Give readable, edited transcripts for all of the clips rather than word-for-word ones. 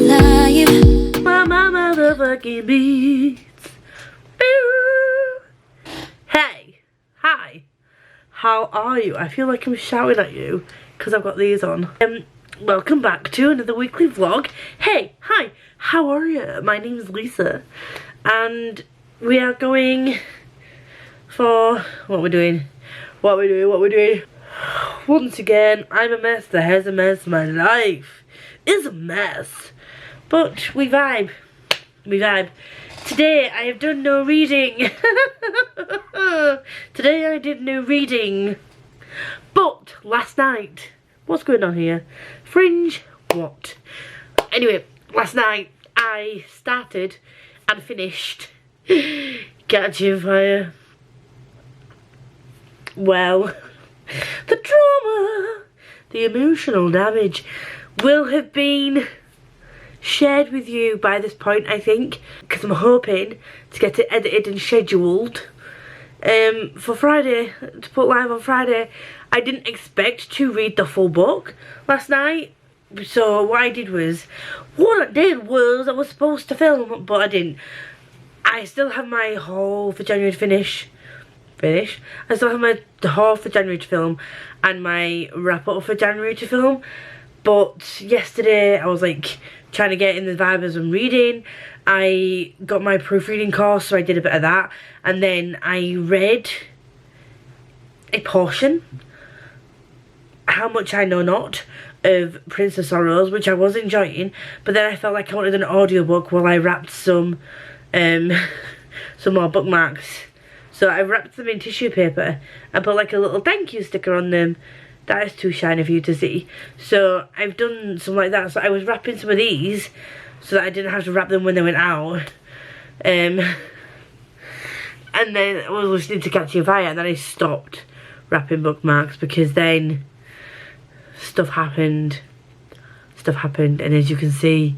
life. My motherfucking beats. Hey, hi, how are you? I feel like I'm shouting at you because I've got these on. Welcome back to another weekly vlog. Hey, hi, how are you? My name's Lisa and we are going for what we're doing. Once again, I'm a mess. The hair's a mess. My life is a mess. But we vibe. Today I have done no reading. Today I did no reading. But last night, what's going on here? Fringe, what? Anyway, last night I started and finished Catching Fire. Well, the trauma, the emotional damage will have been shared with you by this point, I think, because I'm hoping to get it edited and scheduled for Friday, to put live on Friday. I didn't expect to read the full book last night, so what I did was I was supposed to film, but I didn't. I still have my haul for January to finish. I still have my haul for January to film and my wrap up for January to film. But yesterday I was like trying to get in the vibe as I'm reading. I got my proofreading course, so I did a bit of that. And then I read a portion, How Much I Know Not, of Prince of Sorrows, which I was enjoying. But then I felt like I wanted an audiobook while I wrapped some more bookmarks. So I wrapped them in tissue paper and put like a little thank you sticker on them. That is too shiny for you to see. So I've done something like that. So I was wrapping some of these so that I didn't have to wrap them when they went out. And then I was listening to Catching Fire and then I stopped wrapping bookmarks because then stuff happened. And as you can see,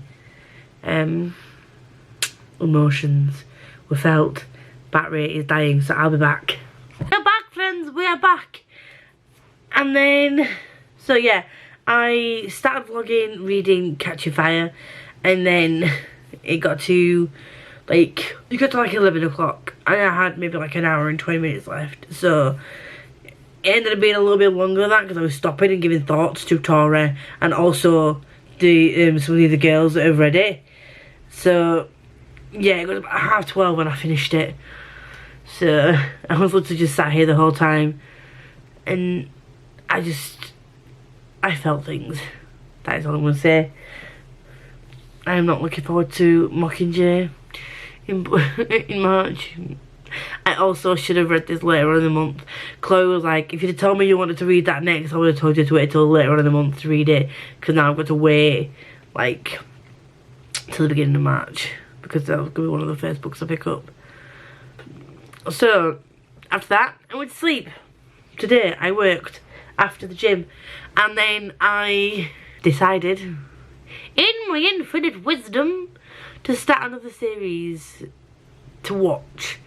emotions were felt. Battery is dying, so I'll be back. We're back, friends, we are back. And then, so yeah, I started vlogging, reading Catching Fire, and then it got to like 11 o'clock, and I had maybe like an hour and 20 minutes left, so it ended up being a little bit longer than that because I was stopping and giving thoughts to Tora and also the some of the other girls that have read it. So yeah, it was about 12:30 when I finished it. So I was literally just sat here the whole time and I felt things. That is all I'm going to say. I am not looking forward to Mockingjay in March. I also should have read this later on in the month. Chloe was like, if you'd have told me you wanted to read that next, I would have told you to wait till later on in the month to read it. Because now I've got to wait like till the beginning of March. Because that was going to be one of the first books I pick up. So, after that, I went to sleep. Today, I worked after the gym. And then I decided, in my infinite wisdom, to start another series to watch.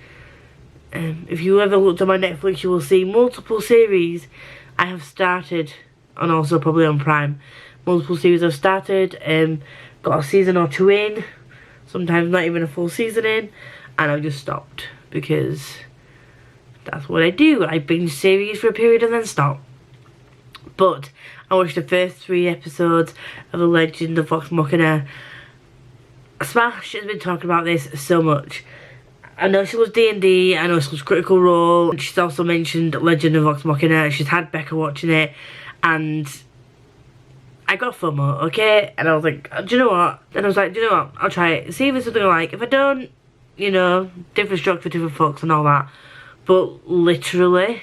If you ever looked at my Netflix, you will see multiple series I have started. And also probably on Prime. Multiple series I've started. Got a season or two in. Sometimes not even a full season in, and I've just stopped because that's what I do. I binge series for a period and then stop. But I watched the first 3 episodes of The Legend of Vox Machina. Smash has been talking about this so much. I know she was D&D, I know she was Critical Role. She's also mentioned Legend of Vox Machina. She's had Becca watching it, and I got FOMO, okay? And I was like, do you know what? And I was like, do you know what? I'll try it. See if it's something I like. If I don't, you know, different structure for different folks and all that. But literally,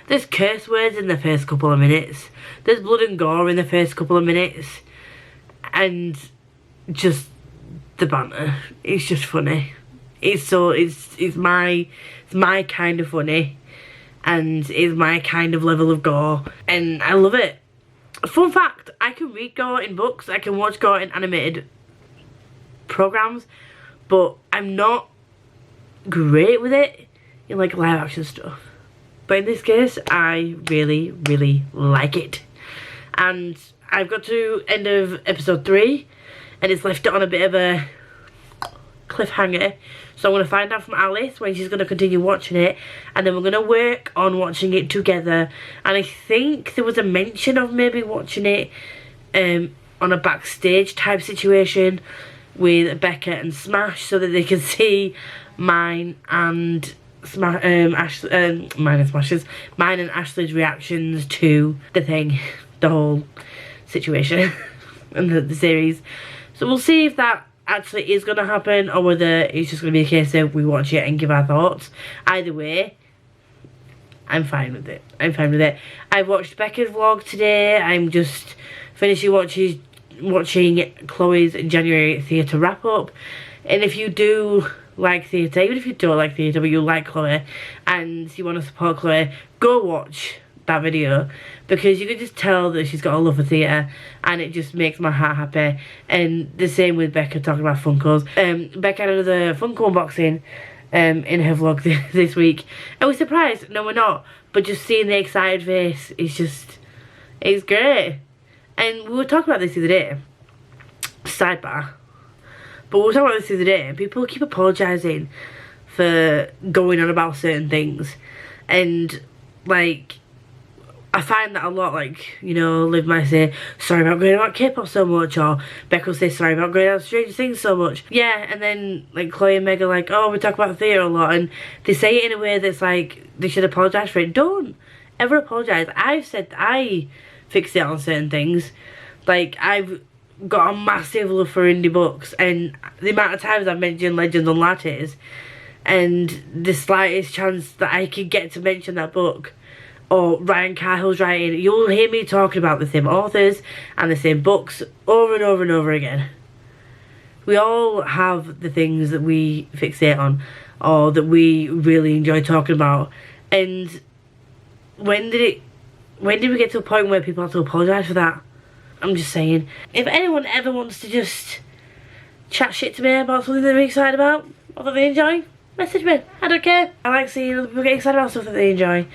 there's curse words in the first couple of minutes. There's blood and gore in the first couple of minutes. And just the banter. It's just funny. It's my kind of funny. And it's my kind of level of gore. And I love it. Fun fact, I can read gore in books, I can watch gore in animated programs, but I'm not great with it in like live action stuff. But in this case, I really, really like it. And I've got to end of episode 3, and it's left it on a bit of a cliffhanger. So I'm going to find out from Alice when she's going to continue watching it, and then we're going to work on watching it together. And I think there was a mention of maybe watching it on a backstage type situation with Becca and Smash, so that they can see mine and Ashley's reactions to the thing, the whole situation and the series. So we'll see if that actually is going to happen, or whether it's just going to be a case of we watch it and give our thoughts. Either way, I'm fine with it. I'm fine with it. I watched Becca's vlog today. I'm just finishing watching Chloe's January theatre wrap up. And if you do like theatre, even if you don't like theatre but you like Chloe and you want to support Chloe, go watch that video, because you can just tell that she's got a love for theatre, and it just makes my heart happy. And the same with Becca talking about Funkos. Becca had another Funko unboxing in her vlog this week, and we're surprised. No, we're not, but just seeing the excited face is just, it's great. And we were talking about this the other day, sidebar, but we were talking about this the other day, and people keep apologising for going on about certain things, and like, I find that a lot. Like, you know, Liv might say, sorry about going about K-pop so much, or Becca will say, sorry about going out Stranger Things so much. Yeah, and then like Chloe and Meg are like, oh, we talk about theatre a lot, and they say it in a way that's like they should apologise for it. Don't ever apologise. I've said I fixate on certain things. Like, I've got a massive love for indie books, and the amount of times I've mentioned Legends and Lattes, and the slightest chance that I could get to mention that book, or Ryan Cahill's writing, you'll hear me talking about the same authors and the same books over and over and over again. We all have the things that we fixate on, or that we really enjoy talking about. And when did we get to a point where people have to apologise for that? I'm just saying, if anyone ever wants to just chat shit to me about something they're excited about, or that they enjoy, message me. I don't care. I like seeing other people get excited about stuff that they enjoy.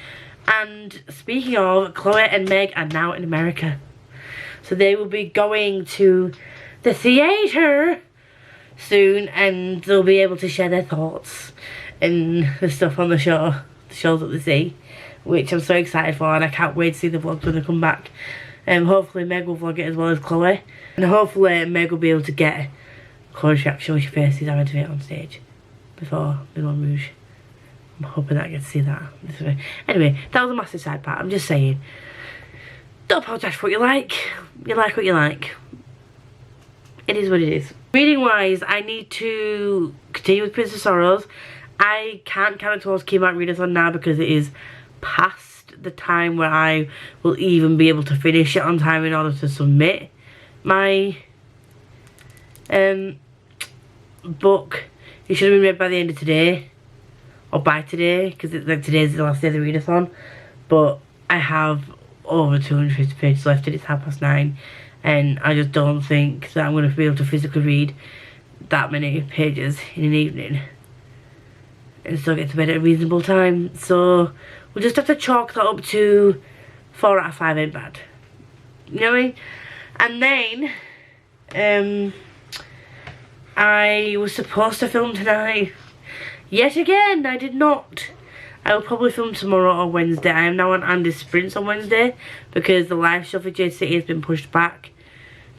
And speaking of, Chloe and Meg are now in America, so they will be going to the theatre soon, and they'll be able to share their thoughts and the stuff on the show, the shows that they see, which I'm so excited for, and I can't wait to see the vlogs when they come back. Hopefully Meg will vlog it as well as Chloe, and hopefully Meg will be able to get Chloe's reaction when she faces having to it on stage before Moulin Rouge. I'm hoping that I get to see that. Anyway, that was a massive side part. I'm just saying, don't apologise for what you like. You like what you like. It is what it is. Reading wise, I need to continue with Prince of Sorrows. I can't count it towards Keymark Readathon now, because it is past the time where I will even be able to finish it on time in order to submit my book. It should have been read by the end of today, or by today, because like today's the last day of the readathon. But I have over 250 pages left, and it's 9:30, and I just don't think that I'm going to be able to physically read that many pages in an evening and still get to bed at a reasonable time. So we'll just have to chalk that up to 4 out of 5 ain't bad, you know what I mean? And then I was supposed to film tonight. Yet again, I did not. I will probably film tomorrow or Wednesday. I am now on Andy's Sprints on Wednesday, because the live show for Jade City has been pushed back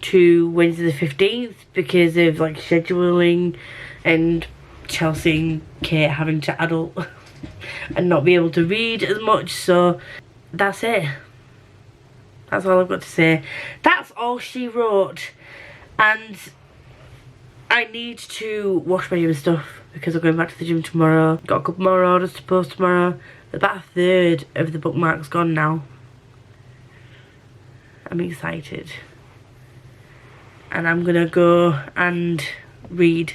to Wednesday the 15th because of like scheduling and Chelsea and Kate having to adult and not be able to read as much. So that's it. That's all I've got to say. That's all she wrote. And I need to wash my gym stuff, because I'm going back to the gym tomorrow. Got a couple more orders to post tomorrow. About a third of the bookmarks gone now. I'm excited. And I'm gonna go and read,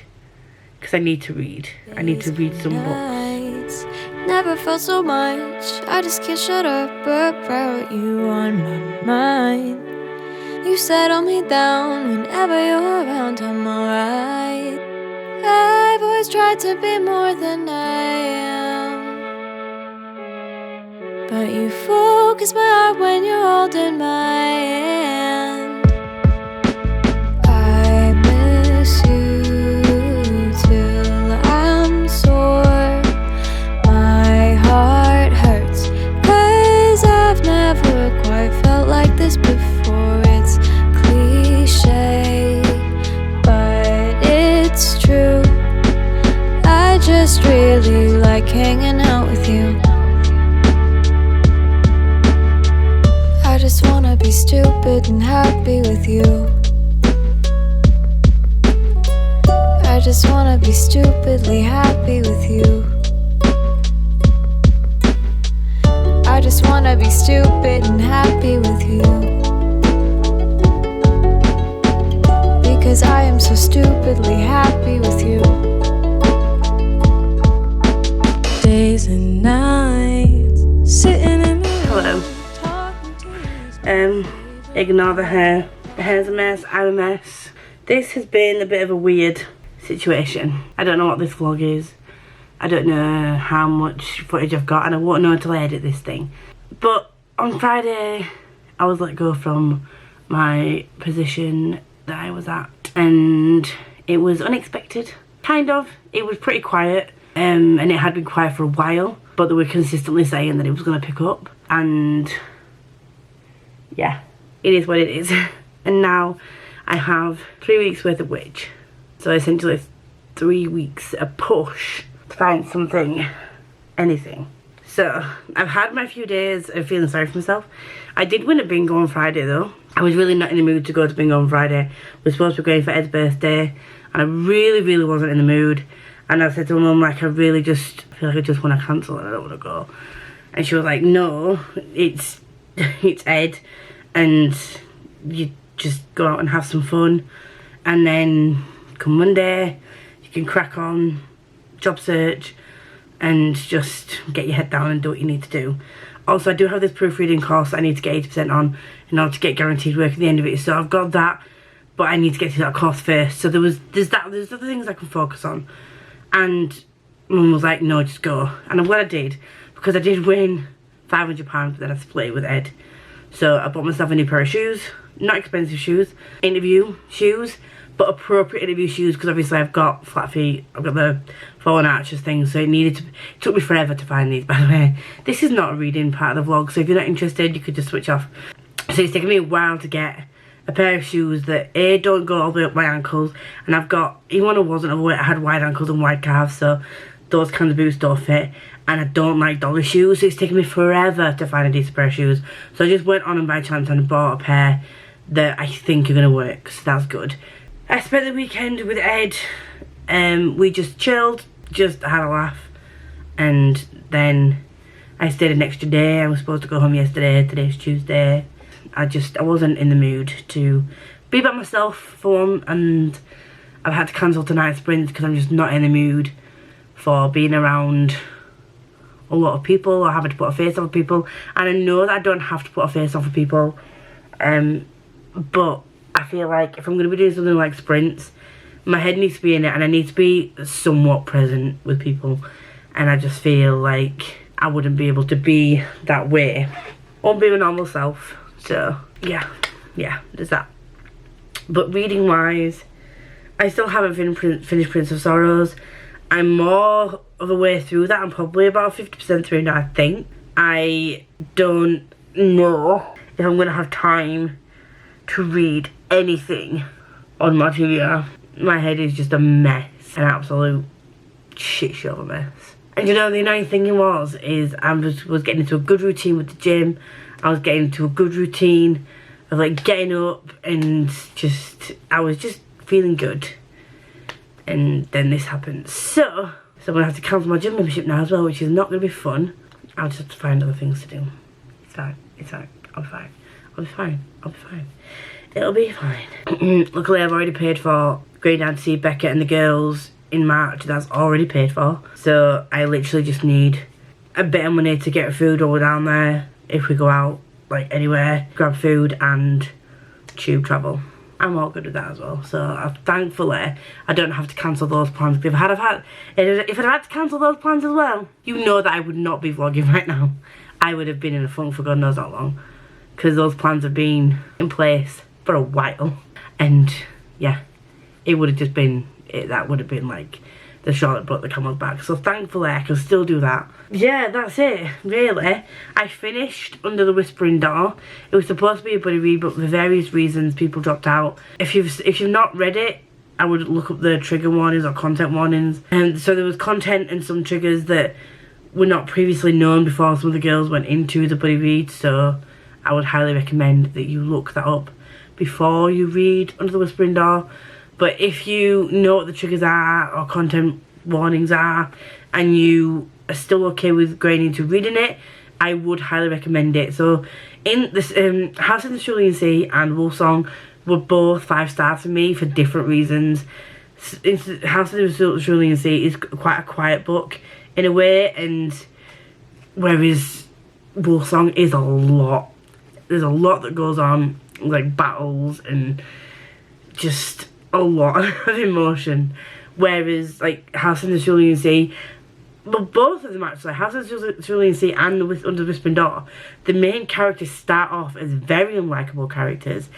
because I need to read. I need to read some books. Never felt so much. I just can't shut up about you on my mind. You settle me down whenever you're around. I'm alright. I've always tried to be more than I am, but you focus my heart when you're holding my hand. I like hanging out with you. I just wanna be stupid and happy with you. I just wanna be stupidly happy with you. I just wanna be stupid and happy with you. Because I am so stupidly happy with you. Days and nights, sitting in my Hello. Ignore the hair. The hair's a mess, I'm a mess. This has been a bit of a weird situation. I don't know what this vlog is. I don't know how much footage I've got, and I won't know until I edit this thing. But on Friday, I was let go from my position that I was at, and it was unexpected. Kind of. It was pretty quiet, and it had been quiet for a while, but they were consistently saying that it was going to pick up, and yeah, it is what it is. And now I have 3 weeks worth of wage. So essentially 3 weeks a push to find something, anything. So I've had my few days of feeling sorry for myself. I did win a bingo on Friday though. I was really not in the mood to go to bingo on Friday. We're supposed to be going for Ed's birthday, and I really wasn't in the mood. And I said to my mum, like, I feel like I just want to cancel and I don't want to go. And she was like, no, it's Ed, and you just go out and have some fun, and then come Monday you can crack on, job search, and just get your head down and do what you need to do. Also, I do have this proofreading course that I need to get 80% on in order to get guaranteed work at the end of it, so I've got that, but I need to get through that course first. So there's other things I can focus on. And Mum was like, no, just go. And I'm glad I did, because I did win £500, but then I split it with Ed. So I bought myself a new pair of shoes, not expensive shoes, interview shoes, but appropriate interview shoes, because obviously I've got flat feet, I've got the fallen arches thing, so it took me forever to find these, by the way. This is not a reading part of the vlog, so if you're not interested, you could just switch off. So it's taken me a while to get a pair of shoes that A, don't go all the way up my ankles, and I've got, even when I wasn't overweight, I had wide ankles and wide calves, so those kinds of boots don't fit, and I don't like dollar shoes, so it's taken me forever to find a decent pair of shoes. So I just went on and by chance and bought a pair that I think are going to work, so that's good. I spent the weekend with Ed, we just chilled, just had a laugh, and then I stayed an extra day. I was supposed to go home yesterday, today's Tuesday. I wasn't in the mood to be by myself for one, and I've had to cancel tonight's sprint because I'm just not in the mood for being around a lot of people or having to put a face on for people. And I know that I don't have to put a face on for people, but I feel like if I'm going to be doing something like sprints, my head needs to be in it, and I need to be somewhat present with people, and I just feel like I wouldn't be able to be that way or be my normal self. So yeah, there's that. But reading wise, I still haven't finished Prince of Sorrows. I'm more of a way through that. I'm probably about 50% through now, I think. I don't know if I'm going to have time to read anything on my TBR. My head is just a mess, an absolute shit show of a mess. And you know, the annoying thing is I was getting into a good routine with the gym. I was getting into a good routine of like getting up, and I was just feeling good. And then this happened. So I'm going to have to cancel my gym membership now as well, which is not going to be fun. I'll just have to find other things to do. It's fine. I'll be fine. It'll be fine. Luckily, I've already paid for going down to see Becca and the girls in March. That's already paid for. So I literally just need a bit of money to get food while we're down there. If we go out, like anywhere, grab food and tube travel. I'm all good with that as well. So thankfully, I don't have to cancel those plans. If I'd had to cancel those plans as well, you know that I would not be vlogging right now. I would have been in a funk for God knows how long, because those plans have been in place for a while. And yeah, it would have just been, that would have been like the straw that brought the camel's back. So thankfully I can still do that. Yeah, that's it, really. I finished Under the Whispering Door. It was supposed to be a buddy read, but for various reasons people dropped out. If you've not read it, I would look up the trigger warnings or content warnings. And so there was content and some triggers that were not previously known before some of the girls went into the bloody read, so I would highly recommend that you look that up before you read Under the Whispering Door. But if you know what the triggers are or content warnings are and you are still okay with going into reading it, I would highly recommend it. So in this House in the Cerulean Sea and Wolfsong were both 5 stars for me for different reasons. House in the Cerulean Sea is quite a quiet book in a way, and whereas Wolfsong is a lot. There's a lot that goes on, like battles and just a lot of emotion. Whereas like House in the Cerulean Sea, well, both of them actually, House in the Cerulean Sea and Under the Whispering Door, the main characters start off as very unlikable characters.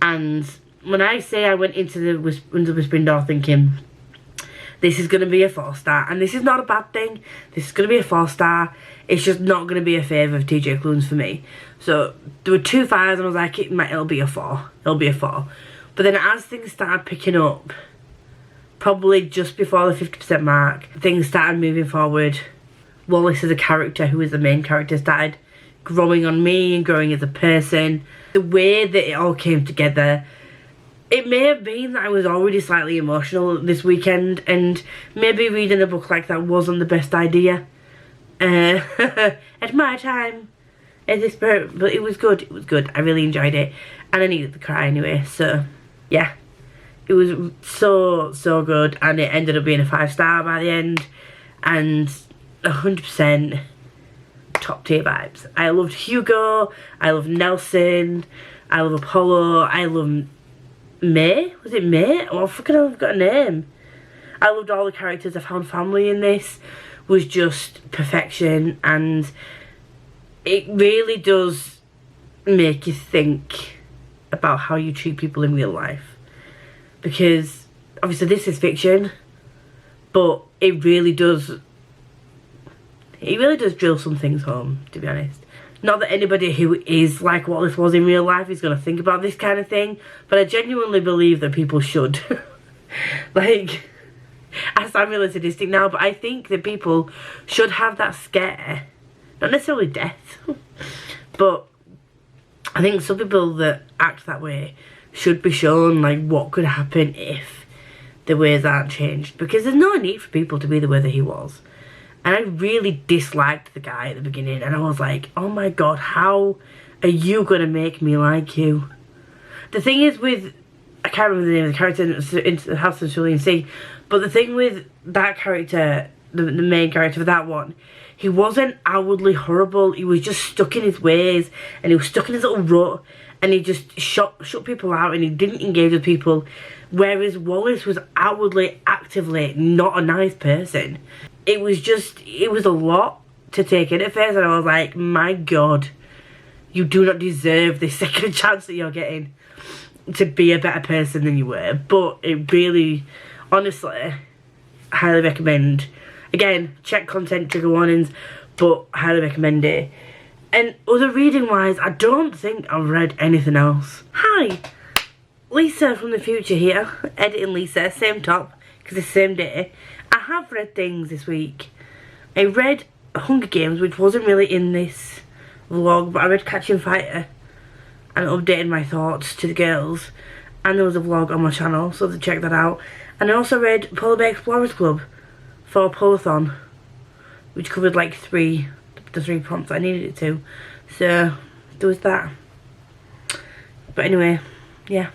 And when I say I went into the Under the Whispering Door thinking this is going to be a 4-star, and this is not a bad thing, this is going to be a 4-star, it's just not going to be a favourite of TJ Clunes for me. So there were 2 5s and I was like, it'll be a 4, it'll be a 4. But then as things started picking up, probably just before the 50% mark, things started moving forward. Wallace as a character, who is the main character, started growing on me and growing as a person. The way that it all came together, it may have been that I was already slightly emotional this weekend, and maybe reading a book like that wasn't the best idea at my time at this point, but it was good. It was good. I really enjoyed it, and I needed to cry anyway. So yeah, it was so good, and it ended up being a 5-star by the end, and 100% top tier vibes. I loved Hugo, I loved Nelson, I love Apollo, I love May. Was it May? Oh, I fucking I've got a name. I loved all the characters. I found family in this was just perfection, and it really does make you think about how you treat people in real life, because obviously this is fiction, but it really does drill some things home, to be honest. Not that anybody who is like what this was in real life is going to think about this kind of thing, but I genuinely believe that people should. Like, I sound really sadistic now, but I think that people should have that scare. Not necessarily death, but I think some people that act that way should be shown like what could happen if the ways aren't changed, because there's no need for people to be the way that he was. And I really disliked the guy at the beginning, and I was like, oh my god, how are you going to make me like you? The thing is with, I can't remember the name of the character in the House of the Cerulean Sea, but the thing with that character, the main character for that one, he wasn't outwardly horrible, he was just stuck in his ways, and he was stuck in his little rut, and he just shut people out, and he didn't engage with people, whereas Wallace was outwardly, actively not a nice person. It was a lot to take in at first, and I was like, my god, you do not deserve this second chance that you're getting to be a better person than you were. But it really, honestly, highly recommend. Again, check content, trigger warnings, but highly recommend it. And other reading wise, I don't think I've read anything else. Hi, Lisa from the future here, editing Lisa, same top, because it's the same day. I have read things this week. I read Hunger Games, which wasn't really in this vlog, but I read Catching Fire and updated my thoughts to the girls, and there was a vlog on my channel, so to check that out. And I also read Polar Bear Explorers Club for Polathon, which covered like the 3 prompts I needed it to, so there was that. But anyway, yeah,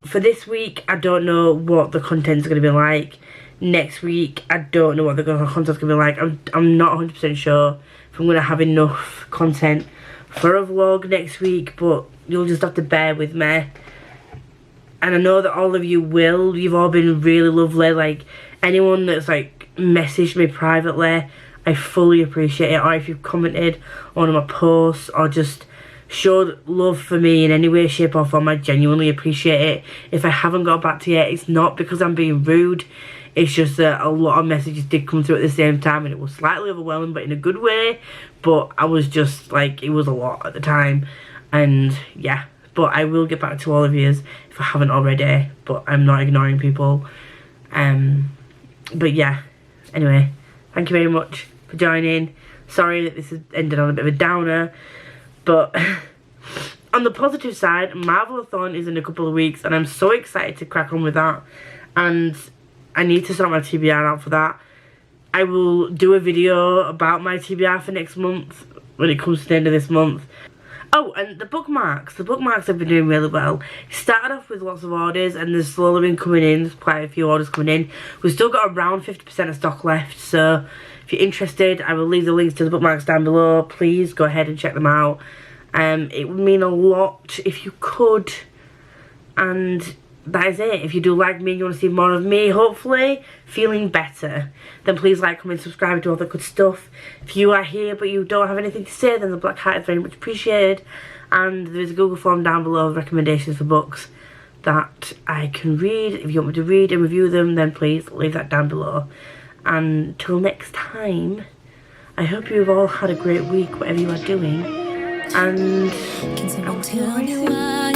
for this week I don't know what the content's going to be like. Next week I don't know what the content's going to be like. I'm not 100% sure if I'm going to have enough content for a vlog next week, but you'll just have to bear with me. And I know that all of you will. You've all been really lovely. Like, anyone that's like messaged me privately, I fully appreciate it. Or if you've commented on my posts or just showed love for me in any way, shape or form, I genuinely appreciate it. If I haven't got back to you, it's not because I'm being rude. It's just that a lot of messages did come through at the same time, and it was slightly overwhelming, but in a good way. But I was just like, it was a lot at the time, and yeah. but I will get back to all of you if I haven't already, but I'm not ignoring people. But yeah, anyway, thank you very much for joining. Sorry that this has ended on a bit of a downer, but on the positive side, Marvelathon is in a couple of weeks, and I'm so excited to crack on with that, and I need to sort my TBR out for that. I will do a video about my TBR for next month when it comes to the end of this month. Oh, and the bookmarks have been doing really well. It started off with lots of orders, and there's slowly been coming in. There's quite a few orders coming in. We've still got around 50% of stock left, so if you're interested, I will leave the links to the bookmarks down below. Please go ahead and check them out. It would mean a lot if you could, and that is it. If you do like me and you want to see more of me, hopefully feeling better, then please like, comment, subscribe, and do all that good stuff. If you are here but you don't have anything to say, then the black heart is very much appreciated, and there's a Google form down below of recommendations for books that I can read. If you want me to read and review them, then please leave that down below. And till next time, I hope you've all had a great week, whatever you are doing, and Can tell me why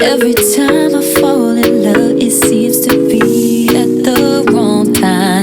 every time I fall in love, it seems to be at the wrong time?